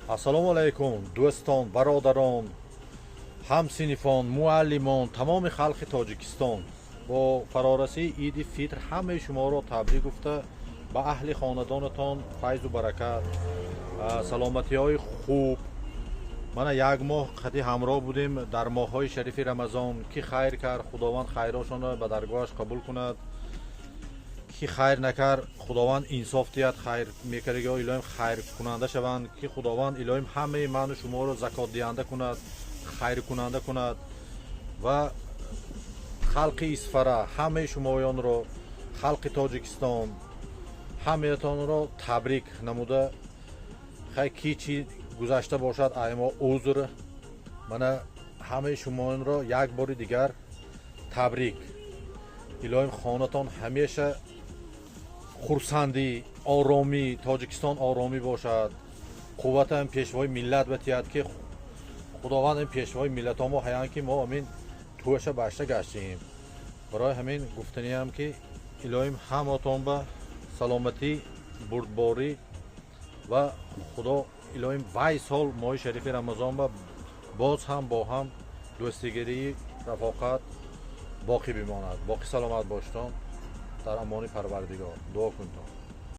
ассалому алайкум дӯстон, бародарон, ҳамсинифон, муаллимон, тамоми халқи Тоҷикистон. Бо фарорасии Иди Фитр ҳамаи шуморо табрик гуфта, ба аҳли хонадонатон файзу баракат, саломатиҳои хуб. мана як моҳ қади ҳамроҳ будем дар моҳҳои шарифи рамазон. Ки хайр кард, худованд хайрошонро ба даргоҳаш қабул кунад. ки хайр накард, худованд инсоф диҳад, хайр мекардагиҳо илоҳим хайр кунанда шаванд. ки худованд илоҳим ҳамаи ману шуморо закот диҳанда кунад, хайр кунанда кунад. ва халқи Исфара, ҳамаи шумоёнро, халқи Тоҷикистон, ҳамаятонро табрик намуда, хай ки чӣ гузашта бошад аймо узр. мана ҳамаи шумоёнро як бори дигар табрик. илоҳим хонатон ҳамеша хурсандӣ, оромӣ, Тоҷикистон оромӣ бошад. қуввата ин пешвои миллат батиҳад, ки худованд ин пешвои миллатҳо мо ҳаянд, ки мо амин туаша башта гаштем. барои ҳамин гуфтаниям, ки илоҳим ҳаматон ба саломатӣ, бурдборӣ ва худо илоҳим вай сол моҳи шарифи рамазон ба боз ҳам бо ҳам дӯстигирӣ, рафоқат боқӣ бимонад. боқӣ саломат боштон. дар амони Парвардигор дуо кунтон.